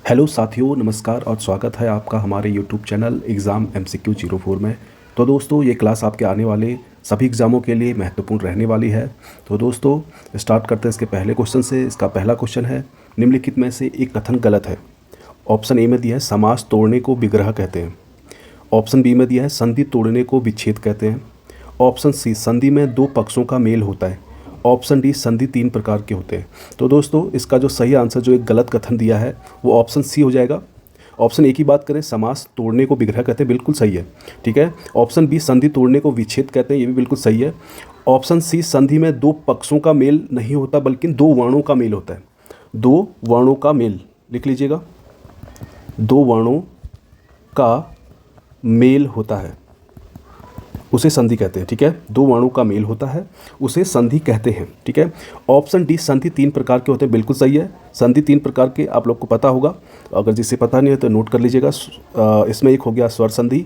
Hello साथियों, नमस्कार और स्वागत है आपका हमारे यूट्यूब चैनल एग्ज़ाम MCQ 04 में। तो दोस्तों, ये क्लास आपके आने वाले सभी एग्ज़ामों के लिए महत्वपूर्ण रहने वाली है। तो दोस्तों, स्टार्ट करते हैं इसके पहले क्वेश्चन से। इसका पहला क्वेश्चन है, निम्नलिखित में से एक कथन गलत है। ऑप्शन ए में दिया है समास तोड़ने को विग्रह कहते हैं। ऑप्शन बी में दिया है संधि तोड़ने को विच्छेद कहते हैं। ऑप्शन सी, संधि में दो पक्षों का मेल होता है। ऑप्शन डी, संधि तीन प्रकार के होते हैं। तो दोस्तों, इसका जो सही आंसर जो एक गलत कथन दिया है वो ऑप्शन सी हो जाएगा। ऑप्शन ए की बात करें, समास तोड़ने को विग्रह कहते हैं, बिल्कुल सही है, ठीक है। ऑप्शन बी, संधि तोड़ने को विच्छेद कहते हैं, ये भी बिल्कुल सही है। ऑप्शन सी, संधि में दो पक्षों का मेल नहीं होता बल्कि दो वर्णों का मेल होता है। दो वर्णों का मेल लिख लीजिएगा, दो वर्णों का मेल होता है उसे संधि कहते हैं, ठीक है। दो वर्णों का मेल होता है उसे संधि कहते हैं, ठीक है। ऑप्शन डी, संधि तीन प्रकार के होते हैं, बिल्कुल सही है। संधि तीन प्रकार के आप लोग को पता होगा, अगर जिसे पता नहीं है तो नोट कर लीजिएगा। इसमें एक हो गया स्वर संधि,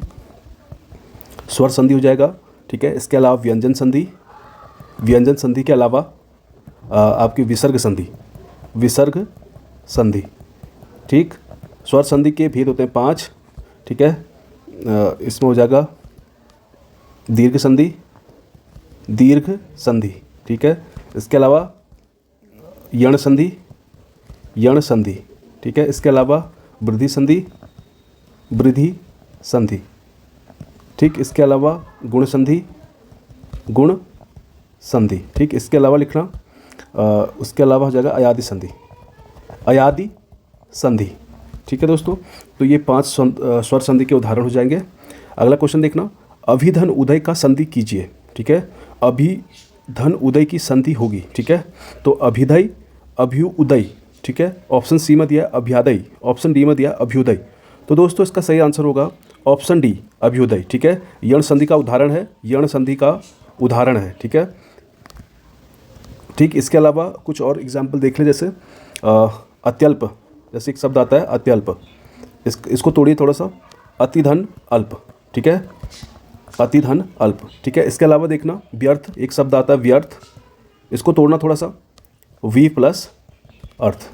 स्वर संधि हो जाएगा, ठीक है। इसके अलावा व्यंजन संधि, व्यंजन संधि के अलावा आपकी विसर्ग संधि, विसर्ग संधि, ठीक। स्वर संधि के भेद होते हैं 5, ठीक है। इसमें हो जाएगा दीर्घ संधि, दीर्घ संधि, ठीक है। इसके अलावा यण संधि, यण संधि, ठीक है। इसके अलावा वृद्धि संधि, वृद्धि संधि, ठीक। इसके अलावा गुण संधि, गुण संधि, ठीक। इसके अलावा लिखना उसके अलावा हो जाएगा अयादि संधि, अयादि संधि, ठीक है दोस्तों। तो ये 5 स्वर संधि के उदाहरण हो जाएंगे। अगला क्वेश्चन देखना, अभिधन उदय का संधि कीजिए, ठीक है। अभिधन उदय की संधि होगी, ठीक है। तो अभिधय, अभ्युदय, ठीक है। ऑप्शन सी में दिया अभ्यादय, ऑप्शन डी में दिया अभ्युदय। तो दोस्तों, इसका सही आंसर होगा ऑप्शन डी, अभ्युदय, ठीक है। यण संधि का उदाहरण है, यण संधि का उदाहरण है, ठीक है, ठीक। इसके अलावा कुछ और एग्जाम्पल देख लें, जैसे अत्यल्प, जैसे एक शब्द आता है अत्यल्प, इसको तोड़िए थोड़ा सा, अतिधन अल्प, ठीक है, अतिधन अल्प, ठीक है। इसके अलावा देखना व्यर्थ, एक शब्द आता है व्यर्थ, इसको तोड़ना थोड़ा सा, वी प्लस अर्थ,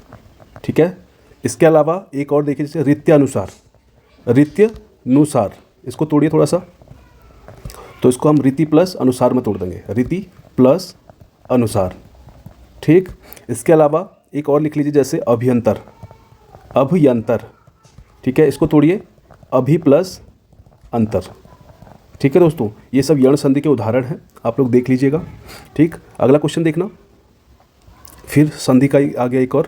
ठीक है। इसके अलावा एक और देखिए, जैसे रित्यानुसार, रित्यनुसार, इसको तोड़िए थोड़ा सा, तो इसको हम रीति प्लस अनुसार में तोड़ देंगे, रीति प्लस अनुसार, ठीक। इसके अलावा एक और लिख लीजिए, जैसे अभियंतर, अभयंतर, ठीक है। इसको तोड़िए, अभि प्लस अंतर, ठीक है दोस्तों। ये सब यण संधि के उदाहरण हैं, आप लोग देख लीजिएगा, ठीक। अगला क्वेश्चन देखना, फिर संधि का आ गया एक और,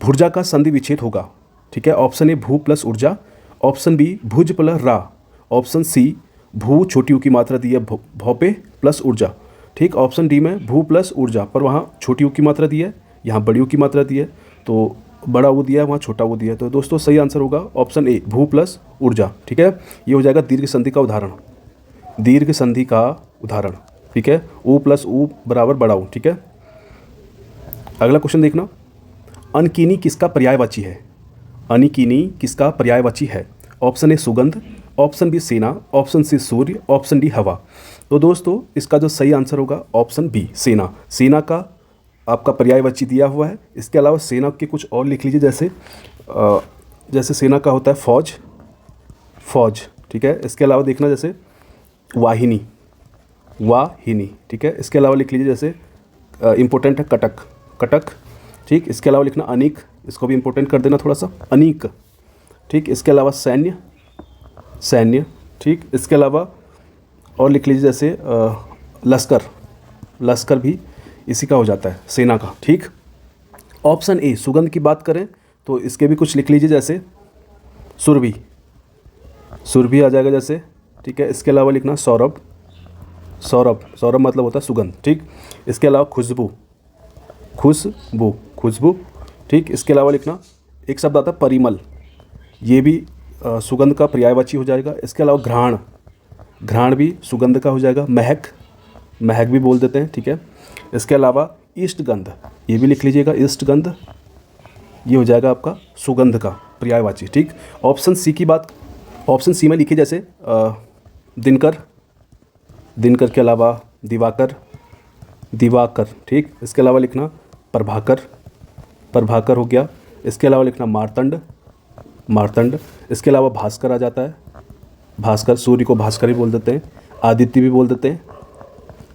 भुर्जा का संधि विच्छेद होगा, ठीक है। ऑप्शन ए भू प्लस ऊर्जा, ऑप्शन बी भुज प्लस रा, ऑप्शन सी भू छोटी ऊ की मात्रा दी है भौपे प्लस ऊर्जा, ठीक। ऑप्शन डी में भू प्लस ऊर्जा, पर वहाँ छोटी ऊ की मात्रा दी है, यहाँ बड़ी ऊ की मात्रा दी है, तो बड़ा वो दिया है, वहाँ छोटा वो दिया है। तो दोस्तों, सही आंसर होगा ऑप्शन ए, भू प्लस ऊर्जा, ठीक है। ये हो जाएगा दीर्घ संधि का उदाहरण, दीर्घ संधि का उदाहरण, ठीक है। ऊ प्लस ऊ बराबर बड़ा ऊ, ठीक है। अगला क्वेश्चन देखना, अनकीनी किसका पर्यायवाची है? अनकीनी किसका पर्यायवाची है? ऑप्शन ए सुगंध, ऑप्शन बी सेना, ऑप्शन सी सूर्य, ऑप्शन डी हवा। तो दोस्तों, इसका जो सही आंसर होगा ऑप्शन बी, सेना। सेना का आपका पर्यायवाची दिया हुआ है। इसके अलावा सेना के कुछ और लिख लीजिए, जैसे सेना का होता है फौज, फौज, ठीक है। इसके अलावा देखना, जैसे वाहिनी, वाहिनी, ठीक है। इसके अलावा लिख लीजिए, जैसे इम्पोर्टेंट है कटक, कटक, ठीक। इसके अलावा लिखना अनीक, इसको भी इम्पोर्टेंट कर देना थोड़ा सा, अनीक, ठीक। इसके अलावा सैन्य, सैन्य, ठीक। इसके अलावा और लिख लीजिए, जैसे लश्कर, लश्कर भी इसी का हो जाता है, सेना का, ठीक। ऑप्शन ए, सुगंध की बात करें तो इसके भी कुछ लिख लीजिए, जैसे सुरभि, सुरभि आ जाएगा जैसे, ठीक है। इसके अलावा लिखना सौरभ, सौरभ, सौरभ मतलब होता है सुगंध, ठीक। इसके अलावा खुशबू, खुशबू, खुशबू, ठीक। इसके अलावा लिखना एक शब्द आता है परिमल, ये भी सुगंध का पर्यायवाची हो जाएगा। इसके अलावा घ्राण, घ्राण भी सुगंध का हो जाएगा। महक, महक भी बोल देते हैं, ठीक है। इसके अलावा इष्टगंध, ये भी लिख लीजिएगा, इष्टगंध, ये हो जाएगा आपका सुगंध का पर्यायवाची, ठीक। ऑप्शन सी की बात, ऑप्शन सी में लिखिए, जैसे दिनकर, दिनकर के अलावा दिवाकर, दिवाकर, ठीक। इसके अलावा लिखना प्रभाकर, प्रभाकर हो गया। इसके अलावा लिखना मार्तंड, मार्तंड। इसके अलावा भास्कर आ जाता है, भास्कर, सूर्य को भास्कर भी बोल देते हैं, आदित्य भी बोल देते हैं।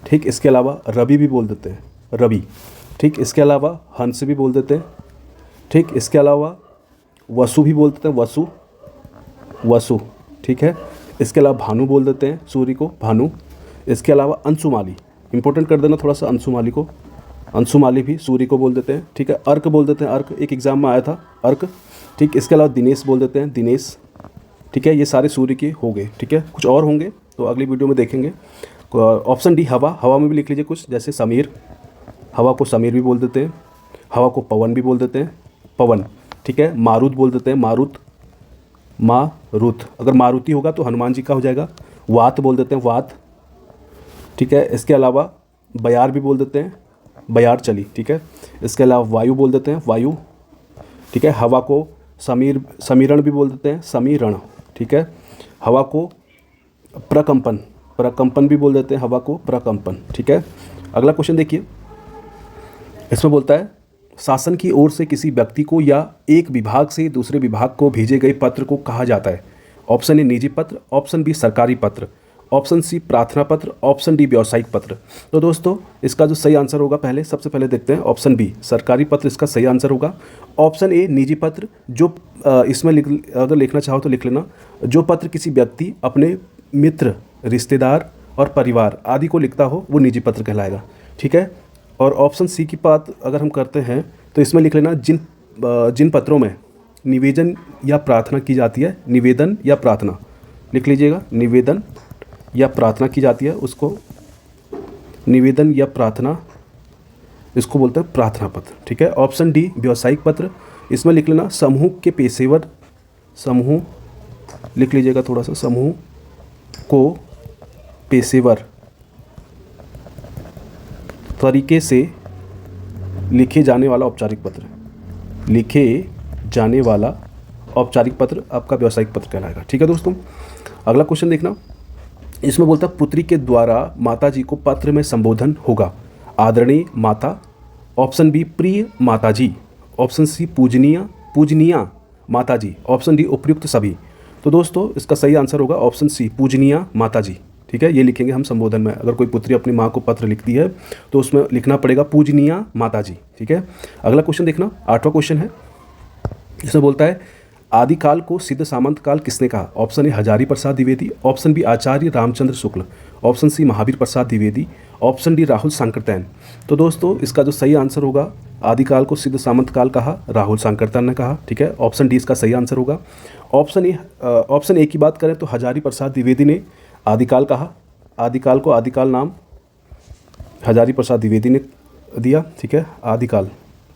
ठीक, इसके अलावा रवि भी बोल देते हैं, रवि। ठीक, इसके अलावा हंस भी बोल देते हैं। ठीक, इसके अलावा वसु भी बोल देते हैं, वसु, वसु। ठीक है, इसके अलावा भानु बोल देते हैं सूर्य को, भानु। इसके अलावा अंशुमाली, इंपॉर्टेंट कर देना थोड़ा सा अंशुमाली को, अंशुमाली भी सूर्य को बोल देते हैं। ठीक है, अर्क बोल देते हैं, अर्क एक एग्जाम में आया था, अर्क। ठीक, इसके अलावा दिनेश बोल देते हैं, दिनेश। ठीक है, ये सारे सूर्य के हो गए। ठीक है, कुछ और होंगे तो अगली वीडियो में देखेंगे। ऑप्शन डी हवा, हवा में भी लिख लीजिए कुछ, जैसे समीर, हवा को समीर भी बोल देते हैं, हवा को पवन भी बोल देते हैं, पवन। ठीक है, मारुत बोल देते हैं, मारुत, मारुत। अगर मारुति होगा तो हनुमान जी का हो जाएगा। वात बोल देते हैं, वात। ठीक है, इसके अलावा बयार भी बोल देते हैं, बयार चली। ठीक है, इसके अलावा वायु बोल देते हैं, वायु। ठीक है, हवा को समीर, समीरण भी बोल देते हैं, समीरण। ठीक है, हवा को प्रकंपन, प्रकंपन भी बोल देते हैं, हवा को प्रकंपन। ठीक है, अगला क्वेश्चन देखिए, इसमें बोलता है शासन की ओर से किसी व्यक्ति को या एक विभाग से दूसरे विभाग को भेजे गए पत्र को कहा जाता है। ऑप्शन ए निजी पत्र, ऑप्शन बी सरकारी पत्र, ऑप्शन सी प्रार्थना पत्र, ऑप्शन डी व्यावसायिक पत्र। तो दोस्तों इसका जो सही आंसर होगा, पहले सबसे पहले देखते हैं, ऑप्शन बी सरकारी पत्र इसका सही आंसर होगा। ऑप्शन ए निजी पत्र, जो इसमें अगर लिखना चाहो तो लिख लेना, जो पत्र किसी व्यक्ति अपने मित्र, रिश्तेदार और परिवार आदि को लिखता हो वो निजी पत्र कहलाएगा। ठीक है, और ऑप्शन सी की बात अगर हम करते हैं तो इसमें लिख लेना, जिन पत्रों में निवेदन या प्रार्थना की जाती है, निवेदन या प्रार्थना लिख लीजिएगा, निवेदन या प्रार्थना की जाती है उसको निवेदन या प्रार्थना, इसको बोलते हैं प्रार्थना पत्र। ठीक है, ऑप्शन डी व्यावसायिक पत्र, इसमें लिख लेना समूह के पेशेवर, समूह लिख लीजिएगा थोड़ा सा, समूह को पेशेवर तरीके से लिखे जाने वाला औपचारिक पत्र, लिखे जाने वाला औपचारिक पत्र आपका व्यावसायिक पत्र कहलाएगा। ठीक है दोस्तों, अगला क्वेश्चन देखना, इसमें बोलता है पुत्री के द्वारा माता जी को पत्र में संबोधन होगा। आदरणीय माता, ऑप्शन बी प्रिय माता जी, ऑप्शन सी पूजनीय माता जी, ऑप्शन डी उपयुक्त सभी। तो दोस्तों इसका सही आंसर होगा ऑप्शन सी पूजनीय माता जी। ठीक है, ये लिखेंगे हम संबोधन में, अगर कोई पुत्री अपनी माँ को पत्र लिखती है तो उसमें लिखना पड़ेगा पूजनीय माता जी। ठीक है, अगला क्वेश्चन देखना, 8वां क्वेश्चन है, इसमें बोलता है आदिकाल को सिद्ध सामंत काल किसने कहा। Option A Hazari Prasad Dwivedi, option B Acharya Ramchandra Shukla, option C Mahavir Prasad Dwivedi, option D Rahul Sankrityayan. तो दोस्तों इसका जो सही आंसर होगा, आदिकाल को सिद्ध सामंत काल कहा राहुल सांकृत्यायन ने कहा। ठीक है, ऑप्शन डी इसका सही आंसर होगा। ऑप्शन ए की बात करें तो हजारी प्रसाद द्विवेदी ने आदिकाल कहा, आदिकाल को आदिकाल नाम हजारी प्रसाद द्विवेदी ने दिया। ठीक है,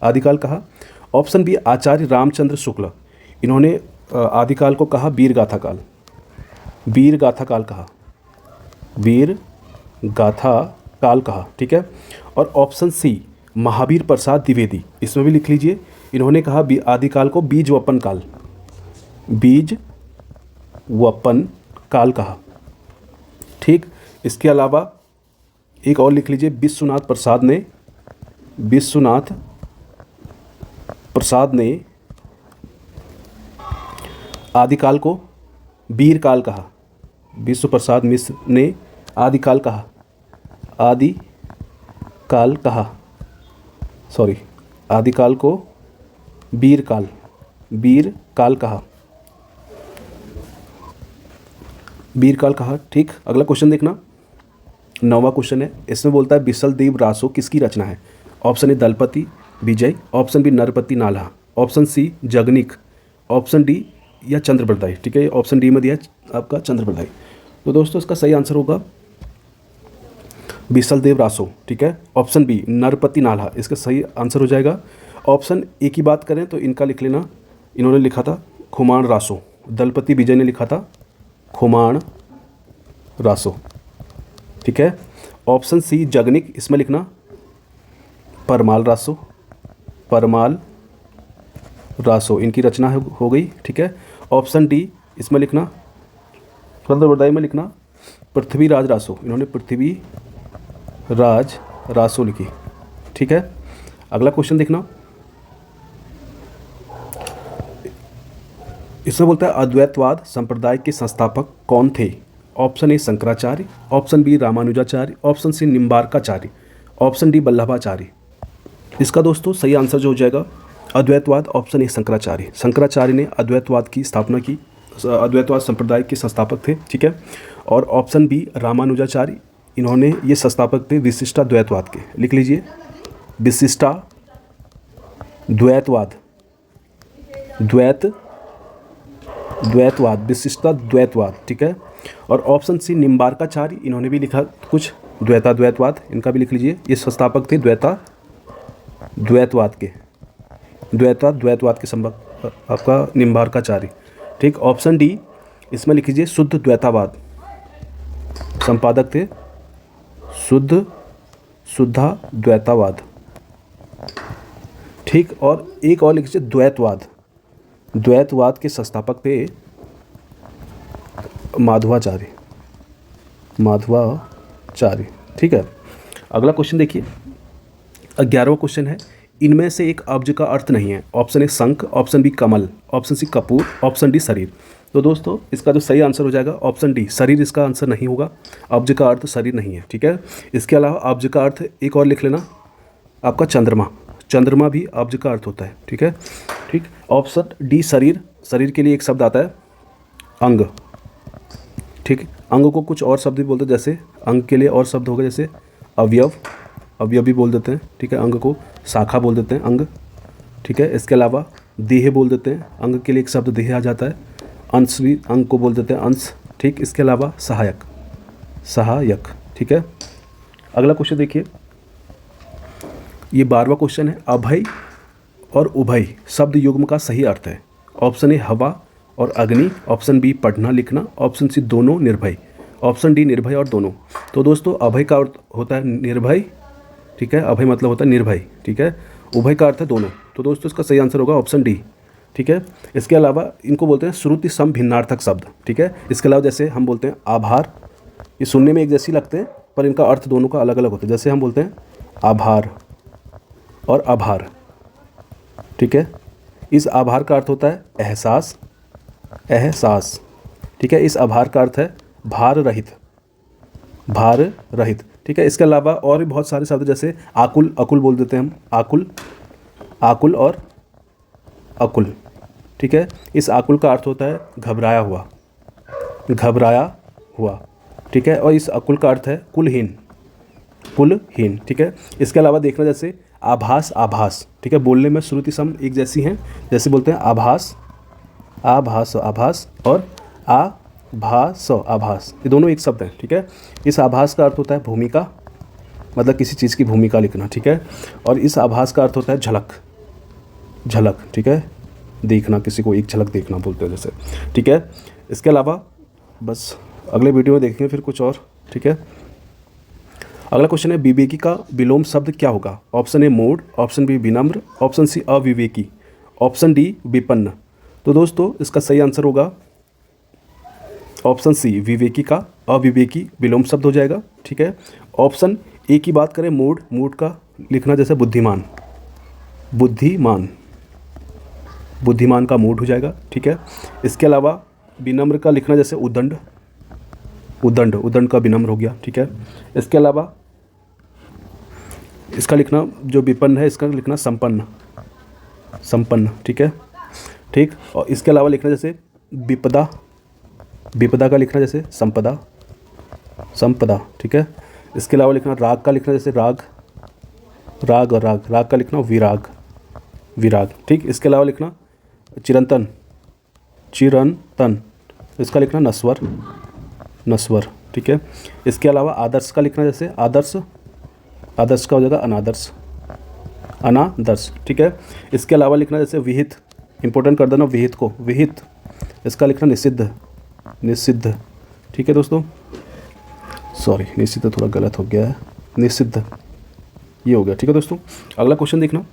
आदिकाल कहा। ऑप्शन बी आचार्य रामचंद्र शुक्ल, इन्होंने आदिकाल को कहा वीर गाथा काल, वीर गाथा काल कहा, वीर गाथा काल कहा। ठीक है, और ऑप्शन सी महावीर प्रसाद द्विवेदी, इसमें भी लिख लीजिए, इन्होंने कहा आदिकाल को बीज वपन काल, बीज वपन काल कहा। ठीक, इसके अलावा एक और लिख लीजिए, विश्वनाथ प्रसाद ने आदिकाल को वीर काल कहा, विश्व प्रसाद मिश्र ने आदिकाल कहा, आदिकाल को वीर काल कहा, वीर काल कहा। ठीक, अगला क्वेश्चन देखना, 9वां क्वेश्चन है, इसमें बोलता है बिसल देव रासो किसकी रचना है। Option A Dalpati Vijay, option B Narpati Nalha, option C Jagnik, option D या चंद्रप्रदाय। ठीक है, ऑप्शन डी में दिया है आपका चंद्रप्रदाय। तो दोस्तों इसका सही आंसर होगा बिसल देव रासो। ठीक है, ऑप्शन बी नरपति नाल्हा इसका सही आंसर हो जाएगा। ऑप्शन ए की बात करें तो इनका लिख लेना, इन्होंने लिखा था खुमान रासो, दलपति विजय ने लिखा था खुमान रासो। ठीक है, ऑप्शन सी जगनिक, इसमें लिखना परमाल रासो इनकी रचना हो गई। ठीक है, ऑप्शन डी इसमें लिखना, चंद्रप्रदाय में लिखना पृथ्वीराज रासो, इन्होंने पृथ्वीराज रासो लिखी। ठीक है, अगला क्वेश्चन देखना, इसमें बोलता है अद्वैतवाद संप्रदाय के संस्थापक कौन थे? Option A Shankaracharya, option B Ramanujacharya, option C Nimbarkacharya, option D Vallabhacharya. इसका दोस्तों सही आंसर जो हो जाएगा अद्वैतवाद, ऑप्शन ए शंकराचार्य। शंकराचार्य ने अद्वैतवाद की स्थापना की, अद्वैतवाद संप्रदाय के संस्थापक थे, ठीक है। और ऑप्शन बी रामानुजाचार्य, इन्होंने ये संस्थापक थे विशिष्टाद्वैतवाद के। लिख लीजिए विशिष्टाद्वैतवाद, द्वैतवाद, विशिष्टाद्वैतवाद, ठीक है। और ऑप्शन सी निम्बार्काचार्य, इन्होंने भी लिखा कुछ द्वैताद्वैतवाद, इनका भी लिख लीजिए। ये संस्थापक थे द्वैतवाद के, द्वैतवाद के संभव आपका निम्बार्काचार्य, ठीक। ऑप्शन डी इसमें लिख लीजिए शुद्ध द्वैतावाद, संपादक थे शुद्धाद्वैतावाद, ठीक। और एक और लिख लीजिए द्वैतवाद के संस्थापक थे माधवाचार्य, ठीक है। अगला क्वेश्चन देखिए, 11वां क्वेश्चन है, इनमें से एक अब्ज का अर्थ नहीं है। ऑप्शन ए शंख, ऑप्शन बी कमल, ऑप्शन सी कपूर, ऑप्शन डी शरीर। तो दोस्तों इसका जो सही आंसर हो जाएगा ऑप्शन डी शरीर, इसका आंसर नहीं होगा। अब्ज का अर्थ शरीर नहीं है, ठीक है। इसके अलावा अब्ज का अर्थ एक और लिख लेना आपका चंद्रमा भी अब्ज का अर्थ होता है, ठीक है, ठीक। ऑप्शन डी शरीर, शरीर के लिए एक शब्द आता है अंग, ठीक। अंग को कुछ और शब्द भी बोलते हैं, जैसे अंग के लिए और शब्द होगा जैसे अवयव भी बोल देते हैं, ठीक है। अंग को शाखा बोल देते हैं अंग, ठीक है। इसके अलावा देह बोल देते हैं, अंग के लिए एक शब्द देह आ जाता है। अंश भी अंग को बोल देते हैं अंश, ठीक। इसके अलावा सहायक, ठीक है। अगला क्वेश्चन देखिए, ये 12वां क्वेश्चन है, अभय और उभय शब्द युग्म का सही अर्थ है। ऑप्शन ए हवा और अग्नि, ऑप्शन बी पढ़ना लिखना, ऑप्शन सी दोनों निर्भय, ऑप्शन डी निर्भय और दोनों। तो दोस्तों अभय का अर्थ होता है निर्भय, ठीक है। अभय मतलब होता है निर्भय, ठीक है। उभय का अर्थ है दोनों। तो दोस्तों इसका सही आंसर होगा ऑप्शन डी, ठीक है। इसके अलावा इनको बोलते हैं श्रुति सम भिन्नार्थक शब्द, ठीक है। इसके अलावा जैसे हम बोलते हैं आभार, ये सुनने में एक जैसी लगते हैं पर इनका अर्थ दोनों का अलग अलग होता है। जैसे हम बोलते हैं आभार और आभार, ठीक है। इस आभार का अर्थ होता है एहसास, ठीक है। इस आभार का अर्थ है भार रहित, ठीक है। इसके अलावा और भी बहुत सारे शब्द जैसे अकुल बोल देते हैं हम, आकुल और अकुल, ठीक है। इस आकुल का अर्थ होता है घबराया हुआ, ठीक है। और इस अकुल का अर्थ है कुलहीन, ठीक है। इसके अलावा देखना जैसे आभास, ठीक है। बोलने में श्रुति सम एक जैसी हैं, जैसे बोलते हैं आभास और आभास, ये दोनों एक शब्द हैं, ठीक है। इस आभास का अर्थ होता है भूमिका, मतलब किसी चीज़ की भूमिका लिखना, ठीक है। और इस आभास का अर्थ होता है झलक, ठीक है। देखना, किसी को एक झलक देखना बोलते हैं जैसे, ठीक है। इसके अलावा बस अगले वीडियो में देखेंगे फिर कुछ और, ठीक है। अगला क्वेश्चन है, विवेकी का विलोम शब्द क्या होगा? ऑप्शन ए मूढ़, ऑप्शन बी विनम्र, ऑप्शन सी अविवेकी, ऑप्शन डी विपन्न। तो दोस्तों इसका सही आंसर होगा ऑप्शन सी, विवेकी का अविवेकी विलोम शब्द हो जाएगा, ठीक है। ऑप्शन ए की बात करें मूढ़ का लिखना जैसे बुद्धिमान का मूढ़ हो जाएगा, ठीक है। इसके अलावा विनम्र का लिखना जैसे उद्दंड का विनम्र हो गया, ठीक है। इसके अलावा इसका लिखना जो विपन्न है, इसका लिखना संपन्न, ठीक है, ठीक। और इसके अलावा लिखना जैसे विपदा का लिखना जैसे संपदा, ठीक है। इसके अलावा लिखना राग का लिखना जैसे राग का लिखना विराग, ठीक। इसके अलावा लिखना चिरंतन, इसका लिखना नस्वर, ठीक है। इसके अलावा आदर्श का लिखना जैसे आदर्श का हो जाएगा अनादर्श, ठीक है। इसके अलावा लिखना जैसे विहित, इंपॉर्टेंट कर देना विहित को, इसका लिखना निषिद्ध, ठीक है दोस्तों। सॉरी, निषिद्ध थोड़ा गलत हो गया है, निषिद्ध ये हो गया, ठीक है दोस्तों। अगला क्वेश्चन देखना,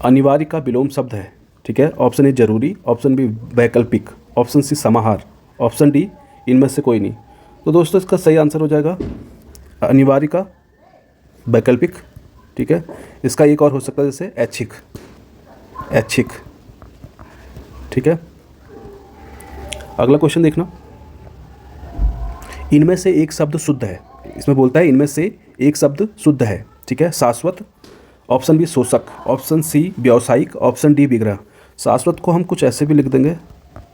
अनिवार्य का विलोम शब्द है, ठीक है। ऑप्शन ए जरूरी, ऑप्शन बी वैकल्पिक, ऑप्शन सी समाहार, ऑप्शन डी इनमें से कोई नहीं। तो दोस्तों इसका सही आंसर हो जाएगा अनिवार्य का वैकल्पिक, ठीक है। इसका एक और हो सकता है जैसे ऐच्छिक, ठीक है। अगला क्वेश्चन देखना, इनमें से एक शब्द शुद्ध है। इसमें बोलता है इनमें से एक शब्द शुद्ध है, ठीक है। शाश्वत, ऑप्शन बी शोषक, ऑप्शन सी व्यावसायिक, ऑप्शन डी विग्रह। शाश्वत को हम कुछ ऐसे भी लिख देंगे,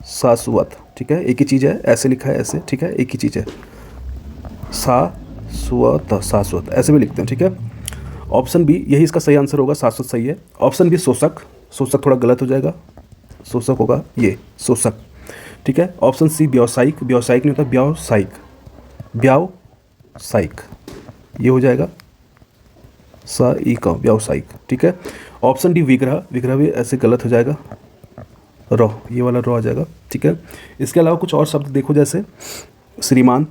शाश्वत, ठीक है, एक ही चीज़ है, ऐसे लिखा है ऐसे, ठीक है, एक ही चीज़ है, शाश्वत, शाश्वत ऐसे भी लिखते हैं, ठीक है। ऑप्शन बी यही इसका सही आंसर होगा, शाश्वत सही है। ऑप्शन बी शोषक, शोषक थोड़ा गलत हो जाएगा, शोषक होगा ये शोषक, ठीक है। ऑप्शन सी व्यावसायिक, व्यावसायिक नहीं होता, व्यावसायिक, व्यावसायिक ये हो जाएगा सा ई का व्यावसायिक, ठीक है। ऑप्शन डी विग्रह, विग्रह भी ऐसे गलत हो जाएगा, रॉ, ये वाला रॉ आ जाएगा, ठीक है। इसके अलावा कुछ और शब्द देखो, जैसे श्रीमान,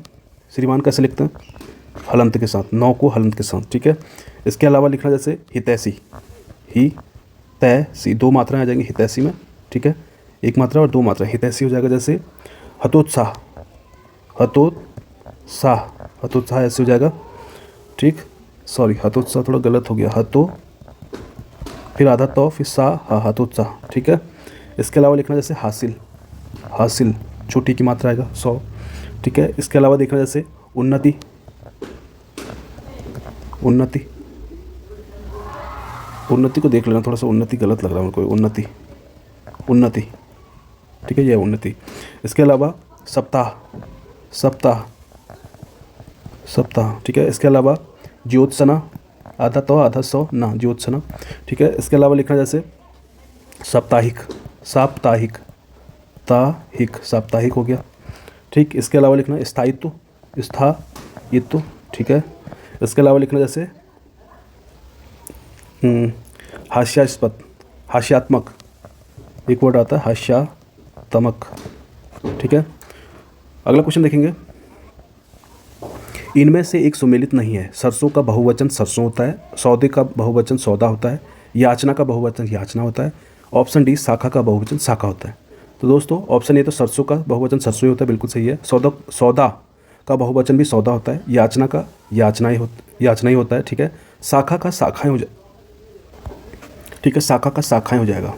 श्रीमान कैसे लिखते हैं, हलंत के साथ, नौ को हलंत के साथ, ठीक है। इसके अलावा लिखना जैसे हितैषी, ही तैसी, दो मात्राएं आ जाएंगी हितैषी में, ठीक है, एक मात्रा और दो मात्रा, हितैषी हो जाएगा। जैसे हतोत्साह, हतोत्साह, हतोत्साह ऐसे हो जाएगा, ठीक, सॉरी हतोत्साह थोड़ा गलत हो गया, हतो फिर आधा तो फिर सा, हा, हतोत्साह, ठीक है। इसके अलावा लिखना जैसे हासिल, हासिल छोटी की मात्रा आएगा 100, ठीक है। इसके अलावा देखना जैसे उन्नति, उन्नति, उन्नति को देख लेना, थोड़ा सा उन्नति गलत लग रहा है मेरे को, उन्नति, उन्नति, ठीक है, ये उन्नति। इसके अलावा सप्ताह, सप्ताह, सप्ताह, ठीक है। इसके अलावा ज्योत्सना, आधा तो आधा सौ ना, ज्योत्सना, ठीक है। इसके अलावा लिखना जैसे साप्ताहिक, साप्ताहिक, ताहिक, साप्ताहिक हो गया, ठीक। इसके अलावा लिखना स्थायित्व, स्थायित्व, ठीक है। इसके अलावा लिखना जैसे हास्यास्पद, हास्यात्मक, एक वर्ड आता है हास्यात्मक, ठीक है। अगला क्वेश्चन देखेंगे, इनमें से एक सुमेलित नहीं है। सरसों का बहुवचन सरसों होता है, सौदे का बहुवचन सौदा होता है, याचना का बहुवचन याचना होता है। ऑप्शन डी शाखा का बहुवचन शाखा होता है। तो दोस्तों ऑप्शन ए तो सरसों का बहुवचन सरसों ही होता है, बिल्कुल सही है। सौदा का बहुवचन भी सौदा होता है, याचना का याचना ही होता है, ठीक है। शाखा का शाखाएं हो जाए, ठीक है, शाखा का शाखाएं हो जाएगा,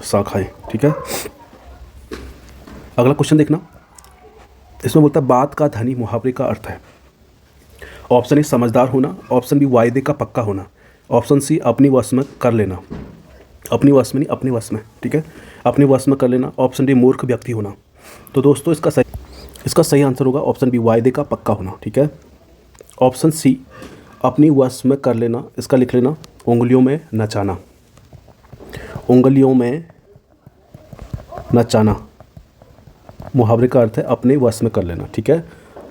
शाखाएं, ठीक है। अगला क्वेश्चन देखना, इसमें बोलता है बात का धनी मुहावरे का अर्थ है। ऑप्शन ए समझदार होना, ऑप्शन बी वायदे का पक्का होना, ऑप्शन सी अपनी वश में कर लेना, अपनी वश में नहीं अपने वश में, ठीक है, अपने वश में कर लेना। ऑप्शन डी मूर्ख व्यक्ति होना। तो दोस्तों इसका सही आंसर होगा ऑप्शन बी वायदे का पक्का होना, ठीक है। ऑप्शन सी अपनी वश में कर लेना, इसका लिख लेना उंगलियों में नचाना, उंगलियों में नचाना, मुहावरे का अर्थ है अपने वश में कर लेना, ठीक है।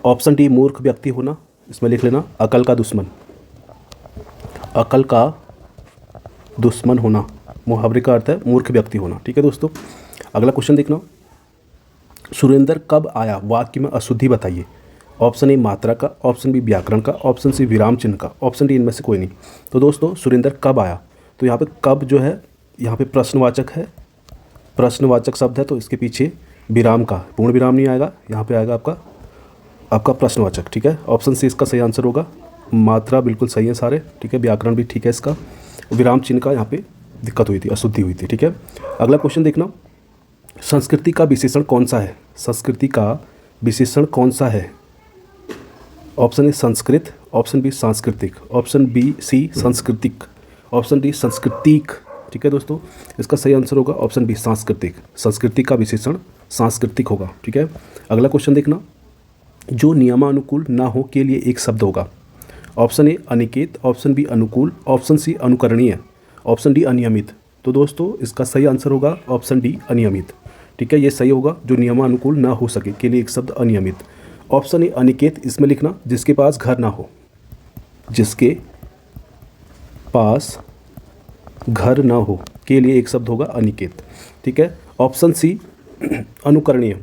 ऑप्शन डी मूर्ख व्यक्ति होना, इसमें लिख लेना अकल का दुश्मन, अकल का दुश्मन होना, मुहावरे का अर्थ है मूर्ख व्यक्ति होना, ठीक है दोस्तों। अगला क्वेश्चन देखना, सुरेंद्र कब आया, वाक्य में अशुद्धि बताइए। ऑप्शन ए मात्रा का, ऑप्शन बी व्याकरण का, ऑप्शन सी विराम चिन्ह का, ऑप्शन डी इनमें से कोई नहीं। तो दोस्तों सुरेंद्र कब आया, तो यहाँ पे कब जो है यहाँ पे प्रश्नवाचक है, प्रश्नवाचक शब्द है, तो इसके पीछे विराम का पूर्ण विराम नहीं आएगा, यहाँ पे आएगा आपका प्रश्नवाचक, ठीक है। ऑप्शन सी इसका सही आंसर होगा। मात्रा बिल्कुल सही है सारे, ठीक है, व्याकरण भी ठीक है इसका, विराम चिन्ह का यहाँ पे दिक्कत हुई थी, अशुद्धि हुई थी, ठीक है। अगला क्वेश्चन देखना, संस्कृति का विशेषण कौन सा है, संस्कृति का विशेषण कौन सा है। ऑप्शन ए संस्कृत, ऑप्शन बी सांस्कृतिक, ऑप्शन बी सी सांस्कृतिक, ऑप्शन डी सांस्कृतिक, ठीक है दोस्तों। इसका सही आंसर होगा ऑप्शन बी सांस्कृतिक, संस्कृति का विशेषण सांस्कृतिक होगा, ठीक है। अगला क्वेश्चन देखना, जो नियमानुकूल ना हो के लिए एक शब्द होगा। ऑप्शन ए अनिकेत, ऑप्शन बी अनुकूल, ऑप्शन सी अनुकरणीय, ऑप्शन डी अनियमित। तो दोस्तों इसका सही आंसर होगा ऑप्शन डी अनियमित, ठीक है, ये सही होगा, जो नियमानुकूल ना हो सके के लिए एक शब्द अनियमित। ऑप्शन ए अनिकेत, इसमें लिखना जिसके पास घर ना हो, जिसके पास घर ना हो के लिए एक शब्द होगा अनिकेत, ठीक है। ऑप्शन सी अनुकरणीय,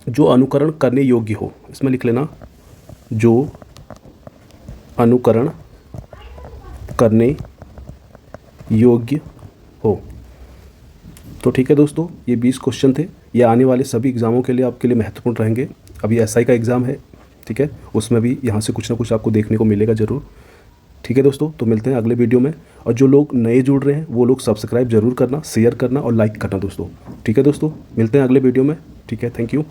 जो अनुकरण करने योग्य हो, इसमें लिख लेना जो अनुकरण करने योग्य हो। तो ठीक है दोस्तों, ये 20 क्वेश्चन थे, ये आने वाले सभी एग्ज़ामों के लिए आपके लिए महत्वपूर्ण रहेंगे। अभी एसआई का एग्ज़ाम है, ठीक है, उसमें भी यहाँ से कुछ ना कुछ आपको देखने को मिलेगा ज़रूर। ठीक है दोस्तों, तो मिलते हैं अगले वीडियो में। और जो लोग नए जुड़ रहे हैं वो लोग सब्सक्राइब जरूर करना, शेयर करना और लाइक करना दोस्तों। ठीक है दोस्तों, मिलते हैं अगले वीडियो में। ठीक है, थैंक यू।